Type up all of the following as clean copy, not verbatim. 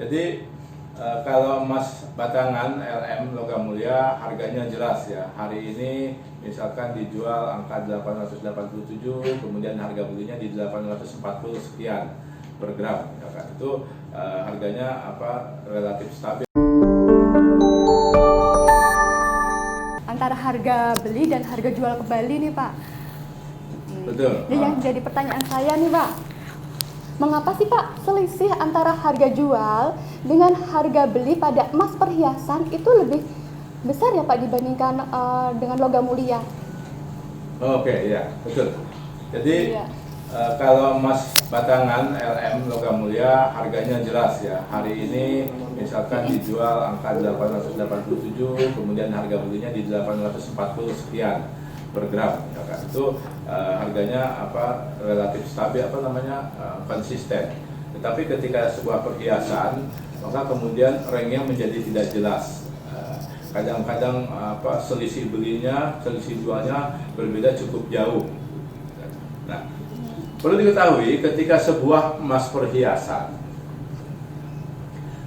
Jadi kalau emas batangan LM logam mulia harganya jelas ya. Hari ini misalkan dijual angka 887, kemudian harga belinya di 840 sekian per gram. Ya kan? Itu harganya relatif stabil. Antara harga beli dan harga jual kembali nih Pak. Betul. Yang jadi pertanyaan saya nih Pak, mengapa sih Pak selisih antara harga jual dengan harga beli pada emas perhiasan itu lebih besar ya Pak dibandingkan dengan logam mulia? Oke, ya betul. Jadi Iya. kalau emas batangan LM logam mulia harganya jelas ya. Hari ini misalkan dijual angka 887, kemudian harga belinya di 840 sekian per gram. Ya kan? Itu harganya relatif stabil, konsisten. Tetapi ketika sebuah perhiasan, maka kemudian ranknya menjadi tidak jelas. Kadang-kadang selisih belinya, selisih jualnya berbeda cukup jauh. Nah, perlu diketahui ketika sebuah emas perhiasan,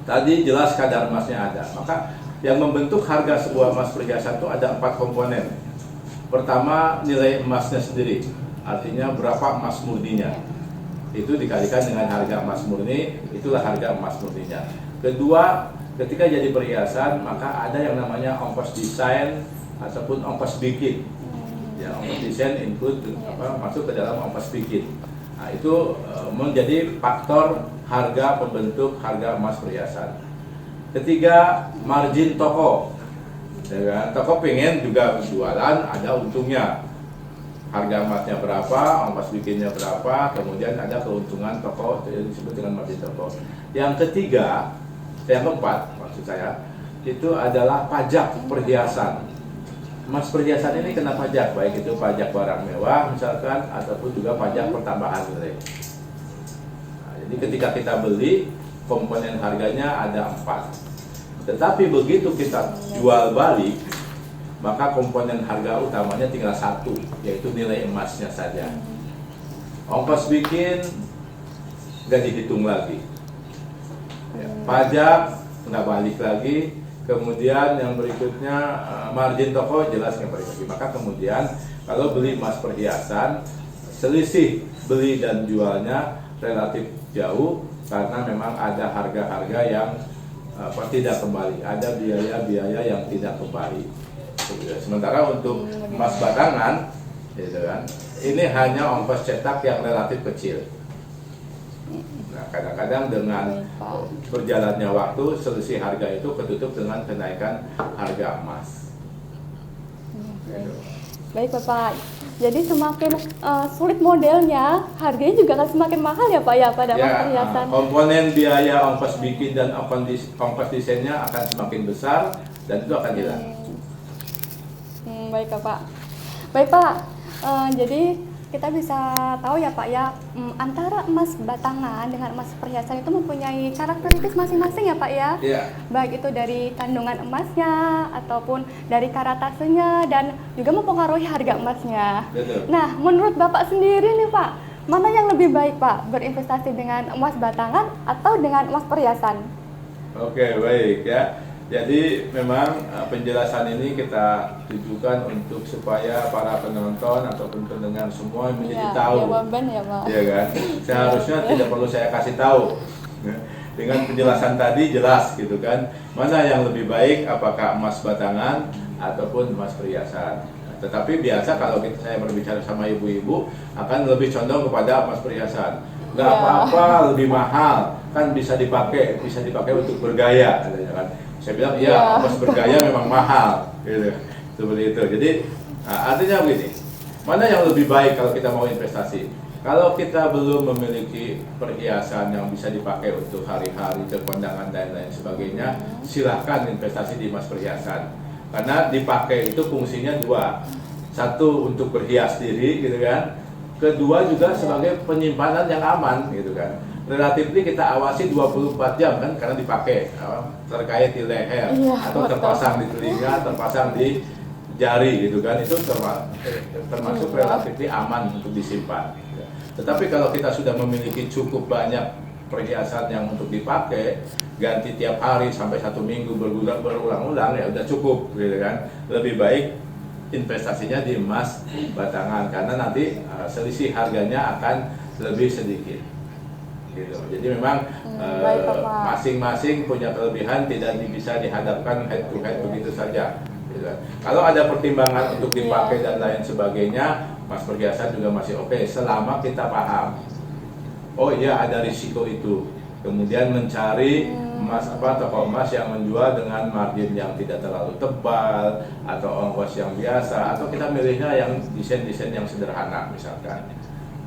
tadi jelas kadar emasnya ada, maka yang membentuk harga sebuah emas perhiasan itu ada 4 komponen. Pertama, nilai emasnya sendiri, artinya berapa emas murninya. Itu dikalikan dengan harga emas murni, itulah harga emas murninya. Kedua, ketika jadi perhiasan, maka ada yang namanya ongkos desain ataupun ongkos bikin. Ya, ongkos desain include masuk ke dalam ongkos bikin. Nah, itu menjadi faktor harga pembentuk harga emas perhiasan. Ketiga, margin toko. Ya kan? Toko pengen juga jualan ada untungnya. Harga emasnya berapa, ongkos bikinnya berapa, kemudian ada keuntungan toko, itu disebut dengan margin toko. Yang ketiga, yang keempat maksud saya, itu adalah pajak perhiasan. Emas perhiasan ini kena pajak, baik itu pajak barang mewah misalkan, ataupun juga pajak pertambahan nilai. Nah, jadi ketika kita beli, komponen harganya ada 4. Tetapi begitu kita jual balik, maka komponen harga utamanya tinggal 1, yaitu nilai emasnya saja. Ongkos bikin nggak dihitung lagi, ya, pajak nggak balik lagi, kemudian yang berikutnya margin toko jelas nggak balik lagi. Maka kemudian kalau beli emas perhiasan, selisih beli dan jualnya relatif jauh karena memang ada harga-harga yang tidak kembali, ada biaya-biaya yang tidak kembali. Sementara untuk emas batangan, gitu kan, ini hanya ongkos cetak yang relatif kecil. Nah, kadang-kadang dengan berjalannya waktu, selisih harga itu ketutup dengan kenaikan harga emas. Gitu. Baik Bapak, jadi semakin sulit modelnya, harganya juga akan semakin mahal ya Pak ya pada emas perhiasan. Komponen biaya ongkos bikin dan ongkos desainnya akan semakin besar dan itu akan hilang. Baik Pak. Baik Pak, jadi kita bisa tahu ya Pak ya, antara emas batangan dengan emas perhiasan itu mempunyai karakteristik masing-masing ya Pak ya. Iya. Baik itu dari kandungan emasnya ataupun dari karatasenya dan juga mempengaruhi harga emasnya. Betul. Nah, menurut Bapak sendiri nih Pak, mana yang lebih baik Pak, berinvestasi dengan emas batangan atau dengan emas perhiasan? Oke, baik ya. Jadi memang penjelasan ini kita tujukan untuk supaya para penonton ataupun pendengar semua menjadi tahu. Jawaban ya Pak. Iya kan? Seharusnya tidak perlu saya kasih tahu. Dengan penjelasan tadi jelas gitu kan. Mana yang lebih baik, apakah emas batangan ataupun emas perhiasan. Tetapi biasa kalau saya berbicara sama ibu-ibu akan lebih condong kepada emas perhiasan. Nggak apa-apa, lebih mahal, kan bisa dipakai untuk bergaya, katanya kan. Saya bilang iya, emas bergaya memang mahal, gitu, seperti itu. Jadi artinya begini, mana yang lebih baik kalau kita mau investasi? Kalau kita belum memiliki perhiasan yang bisa dipakai untuk hari-hari ke kondangan dan lain sebagainya, silahkan investasi di emas perhiasan. Karena dipakai itu fungsinya 2, 1 untuk berhias diri, gitu kan. Kedua juga sebagai penyimpanan yang aman, gitu kan. Relatif kita awasi 24 jam kan karena dipakai terkait di leher atau terpasang di telinga, terpasang di jari gitu kan, itu termasuk relatif aman untuk disimpan. Tetapi kalau kita sudah memiliki cukup banyak perhiasan yang untuk dipakai, ganti tiap hari sampai 1 minggu berulang-ulang ya udah cukup gitu kan. Lebih baik investasinya di emas batangan karena nanti selisih harganya akan lebih sedikit gitu. Jadi memang masing-masing punya kelebihan, tidak bisa dihadapkan head to head begitu saja gitu. Kalau ada pertimbangan untuk dipakai dan lain sebagainya, emas perhiasan juga masih oke selama kita paham oh iya ada risiko itu, kemudian mencari emas toko emas yang menjual dengan margin yang tidak terlalu tebal atau ongkos yang biasa, atau kita milihnya yang desain-desain yang sederhana misalkan.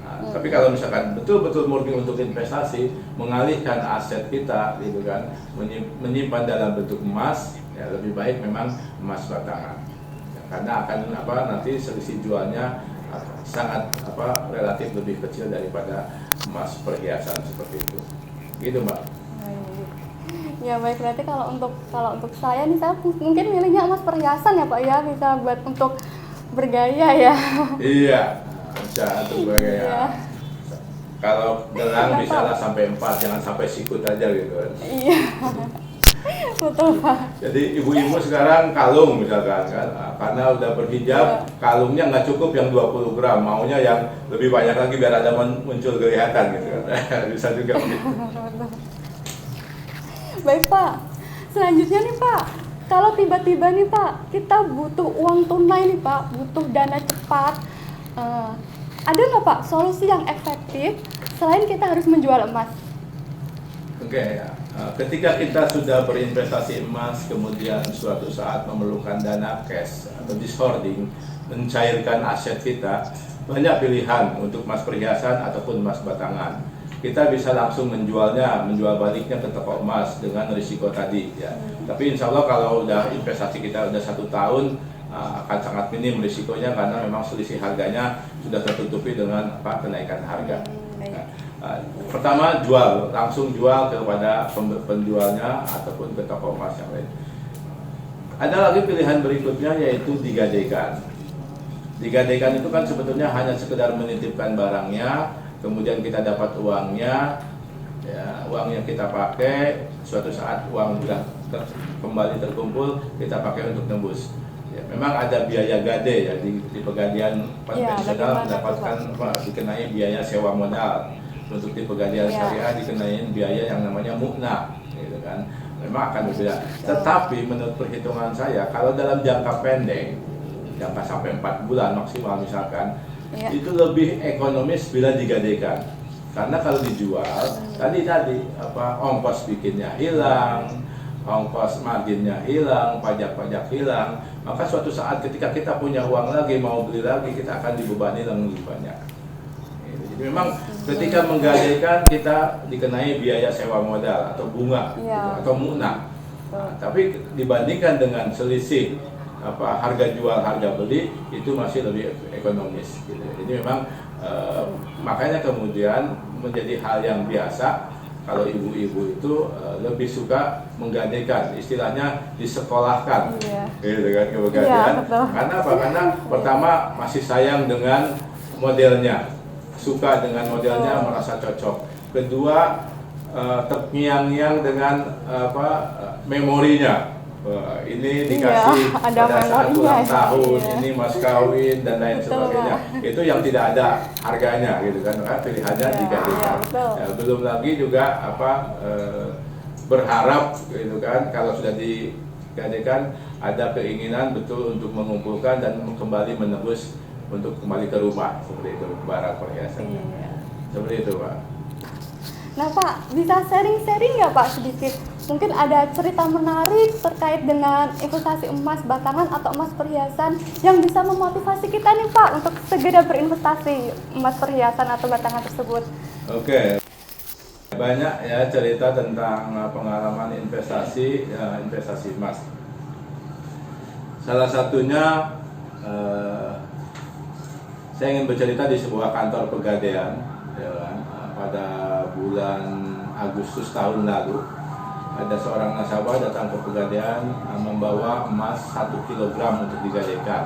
Tapi kalau misalkan betul-betul murni untuk investasi, mengalihkan aset kita gitu kan, menyimpan dalam bentuk emas, ya lebih baik memang emas batangan ya, karena akan nanti selisih jualnya sangat relatif lebih kecil daripada emas perhiasan seperti itu gitu Mbak. Ya baik, berarti kalau untuk saya nih, saya mungkin milihnya emas perhiasan ya Pak ya, bisa buat untuk bergaya ya. Iya, bisa untuk bergaya. Iya. Kalau gelang bisa lah sampai 4, jangan sampai sikut aja gitu kan. Iya. Betul Pak. Jadi ibu-ibu sekarang kalung misalkan kan, karena udah berhijab, kalungnya nggak cukup yang 20 gram, maunya yang lebih banyak lagi biar ada muncul kelihatan gitu kan. Bisa juga begitu. Baik Pak, selanjutnya nih Pak, kalau tiba-tiba nih Pak, kita butuh uang tunai nih Pak, butuh dana cepat, ada nggak Pak solusi yang efektif selain kita harus menjual emas? Oke, ketika kita sudah berinvestasi emas, kemudian suatu saat memerlukan dana cash atau dishoarding, mencairkan aset kita, banyak pilihan untuk emas perhiasan ataupun emas batangan. Kita bisa langsung menjual baliknya ke toko emas dengan risiko tadi ya. Tapi insya Allah kalau udah investasi kita udah 1 tahun, akan sangat minim risikonya karena memang selisih harganya sudah tertutupi dengan kenaikan harga. Pertama langsung jual kepada penjualnya ataupun ke toko emas yang lain. Ada lagi pilihan berikutnya yaitu digadaikan. Digadaikan itu kan sebetulnya hanya sekedar menitipkan barangnya, kemudian kita dapat uangnya, ya, uang yang kita pakai suatu saat uang sudah kembali terkumpul, kita pakai untuk tembus. Ya, memang ada biaya gade ya di Pegadaian konvensional mendapatkan dikenai biaya sewa modal. Untuk di Pegadaian syariah dikenai biaya yang namanya mukna, gitu kan. Memang akan berbeda. Tetapi menurut perhitungan saya, kalau dalam jangka pendek, jangka sampai 4 bulan maksimal misalkan, itu lebih ekonomis bila digadaikan. Karena kalau dijual, tadi ongkos bikinnya hilang, ongkos marginnya hilang, pajak-pajak hilang, maka suatu saat ketika kita punya uang lagi, mau beli lagi, kita akan dibebani yang lebih banyak. Jadi memang ketika menggadaikan kita dikenai biaya sewa modal atau bunga gitu, atau mukna. Tapi dibandingkan dengan selisih harga jual harga beli itu masih lebih ekonomis gitu. Jadi memang makanya kemudian menjadi hal yang biasa kalau ibu-ibu itu lebih suka menggadaikan, istilahnya disekolahkan gitu kan ke Pegadaian. Karena apa? Karena pertama masih sayang dengan modelnya, suka dengan modelnya, merasa cocok. Kedua, terngiang-ngiang dengan memorinya. Ini dikasih pada saat ulang tahun, ini mas kawin dan lain sebagainya. Itu yang tidak ada harganya gitu kan, pilihannya digadaikan. Ya, belum lagi juga berharap gitu kan, kalau sudah digadaikan ada keinginan betul untuk mengumpulkan dan kembali menebus untuk kembali ke rumah, seperti itu barang perhiasannya. Seperti itu Pak. Nah Pak, bisa sharing-sharing nggak Pak sedikit? Mungkin ada cerita menarik terkait dengan investasi emas batangan atau emas perhiasan yang bisa memotivasi kita nih Pak untuk segera berinvestasi emas perhiasan atau batangan tersebut. Oke. Banyak ya cerita tentang pengalaman investasi emas. Salah satunya saya ingin bercerita di sebuah kantor Pegadaian ya kan, pada bulan Agustus tahun lalu. Ada seorang nasabah datang ke Pegadaian membawa emas 1 kilogram untuk digadaikan.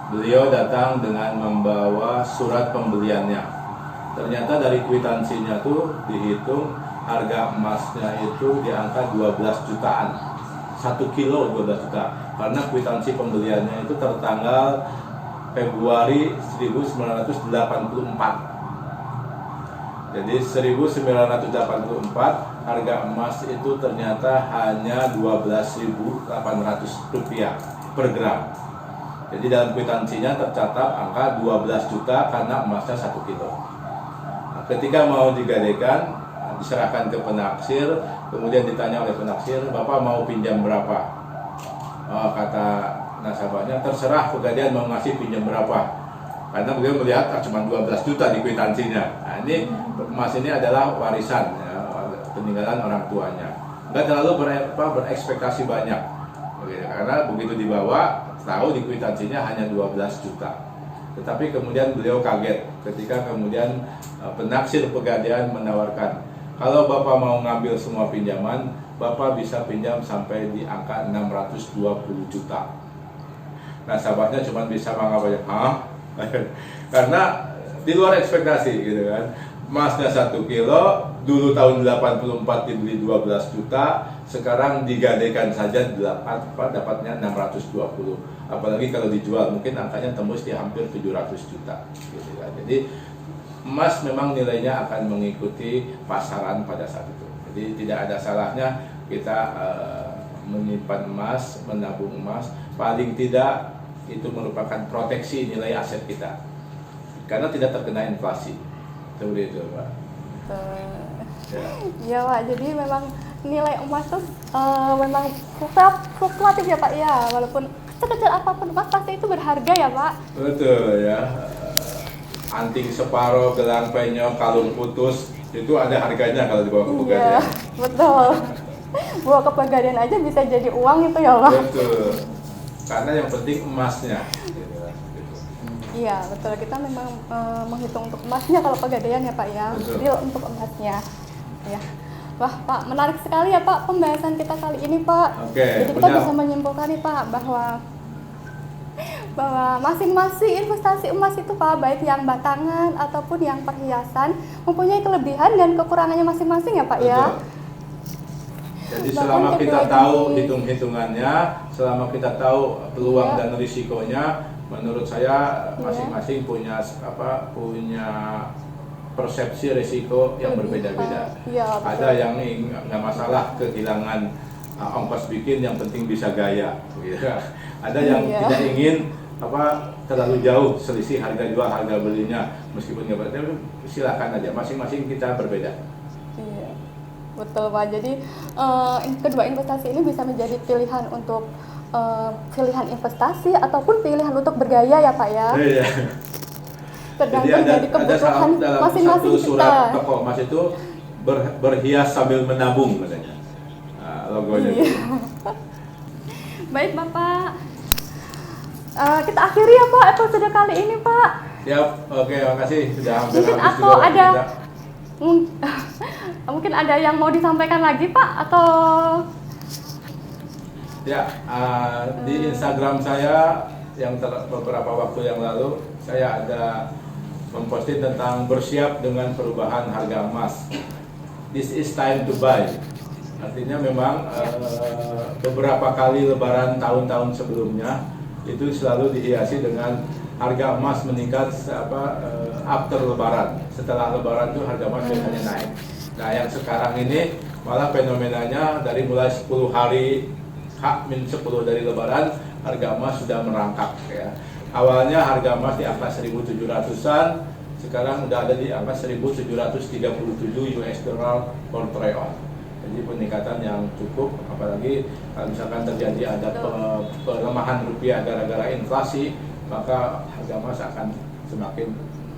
Beliau datang dengan membawa surat pembeliannya. Ternyata dari kwitansinya tuh dihitung harga emasnya itu di angka 12 jutaan. 1 kilo 12 juta. Karena kwitansi pembeliannya itu tertanggal Februari 1984. Jadi 1984 harga emas itu ternyata hanya Rp12.800 per gram. Jadi dalam kwitansinya tercatat angka 12 juta karena emasnya 1 kilo. Nah, ketika mau digadaikan, diserahkan ke penaksir, kemudian ditanya oleh penaksir, Bapak mau pinjam berapa? Kata nasabahnya, terserah Pegadaian mau ngasih pinjam berapa. Karena beliau melihat cuma 12 juta di kwitansinya. Nah, ini emas ini adalah warisan ya, peninggalan orang tuanya. Nggak terlalu berekspektasi banyak. Karena begitu dibawa, tahu di kwitansinya hanya 12 juta. Tetapi kemudian beliau kaget ketika kemudian penaksir Pegadaian menawarkan, kalau Bapak mau ngambil semua pinjaman, Bapak bisa pinjam sampai di angka 620 juta. Nasabahnya cuma bisa menganggap, hah? Karena di luar ekspektasi gitu kan. Emasnya 1 kilo, dulu tahun 84 dibeli 12 juta, sekarang digadaikan saja dapatnya 620. Apalagi kalau dijual mungkin angkanya tembus di hampir 700 juta gitu kan. Jadi emas memang nilainya akan mengikuti pasaran pada saat itu. Jadi tidak ada salahnya kita menyimpan emas, menabung emas, paling tidak itu merupakan proteksi nilai aset kita karena tidak terkena inflasi. Seperti itu, Pak. Ya Pak, jadi memang nilai emas tuh memang fluktuatif ya Pak ya, walaupun sekecil apapun emas pasti itu berharga ya Pak. Betul ya. Anting separuh, gelang penyok, kalung putus itu ada harganya kalau dibawa ke Pegadaian. Iya, betul. Bawa ke Pegadaian aja bisa jadi uang itu ya Pak. Betul. Karena yang penting emasnya. Iya betul, kita memang menghitung untuk emasnya kalau Pegadaian ya Pak ya, deal untuk emasnya. Ya, wah Pak, menarik sekali ya Pak pembahasan kita kali ini Pak. Jadi kita bisa menyimpulkan nih Pak bahwa masing-masing investasi emas itu Pak, baik yang batangan ataupun yang perhiasan, mempunyai kelebihan dan kekurangannya masing-masing ya Pak. Betul. Ya. Jadi selama kita tahu hitung-hitungannya, selama kita tahu peluang dan risikonya, menurut saya masing-masing punya persepsi risiko yang berbeda-beda. Ada yang nggak masalah kehilangan ongkos bikin, yang penting bisa gaya. Ada yang tidak ingin terlalu jauh selisih harga jual harga belinya, meskipun nggak berbeda, silakan aja. Masing-masing kita berbeda. Betul Pak, jadi kedua investasi ini bisa menjadi pilihan untuk pilihan investasi ataupun pilihan untuk bergaya ya Pak ya. Iya. Tergantung dari kebutuhan masing-masing kita. Surat toko emas itu berhias sambil menabung katanya. Logonya. Iya. Baik Bapak, kita akhiri ya Pak episode kali ini Pak. Siap, oke, makasih sudah hampir mungkin habis atau juga. Ada mungkin ada yang mau disampaikan lagi Pak atau ya di Instagram saya yang beberapa waktu yang lalu saya ada memposting tentang bersiap dengan perubahan harga emas. This is time to buy. Artinya memang beberapa kali lebaran tahun-tahun sebelumnya itu selalu dihiasi dengan harga emas meningkat after lebaran. Setelah lebaran itu harga emas biasanya naik. Nah yang sekarang ini malah fenomenanya dari mulai 10 hari H-10 dari lebaran harga emas sudah merangkak ya. Awalnya harga emas di angka 1.700-an, sekarang sudah ada di angka 1.737 US dollar per troy ounce. Jadi peningkatan yang cukup, apalagi kalau misalkan terjadi ada pelemahan rupiah gara-gara inflasi, maka harga emas akan semakin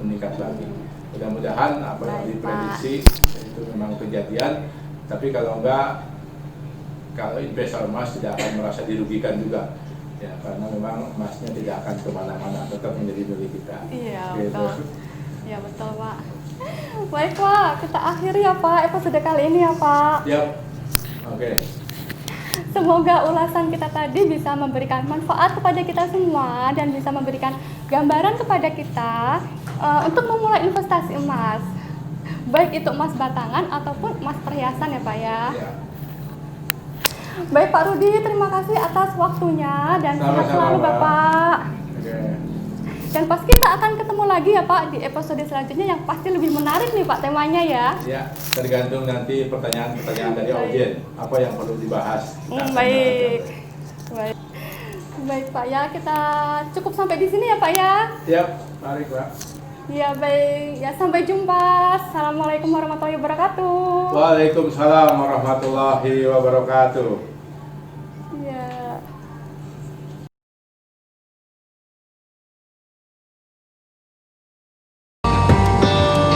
meningkat lagi. Mudah-mudahan apa yang diprediksi itu memang kejadian, tapi kalau enggak, kalau investor emas tidak akan merasa dirugikan juga, ya karena memang emasnya tidak akan kemana-mana, tetap menjadi milik kita. Iya gitu. Betul, ya betul Pak. Baik Pak, kita akhiri ya Pak episode kali ini ya Pak. Yap, oke. Semoga ulasan kita tadi bisa memberikan manfaat kepada kita semua dan bisa memberikan gambaran kepada kita untuk memulai investasi emas. baik itu emas batangan ataupun emas perhiasan ya Pak ya. Ya. Baik Pak Rudi, terima kasih atas waktunya dan sehat Sama-sama, selalu Mbak. Bapak. Oke. Dan pas kita akan ketemu lagi ya Pak di episode selanjutnya yang pasti lebih menarik nih Pak temanya ya. Ya, tergantung nanti pertanyaan-pertanyaan dari Baik. audien apa yang perlu dibahas. Kita akan Baik. bahas. Baik. Baik Pak ya, kita cukup sampai di sini ya Pak ya. Siap, mari Pak. Ya baik, ya sampai jumpa. Assalamualaikum warahmatullahi wabarakatuh. Waalaikumsalam warahmatullahi wabarakatuh.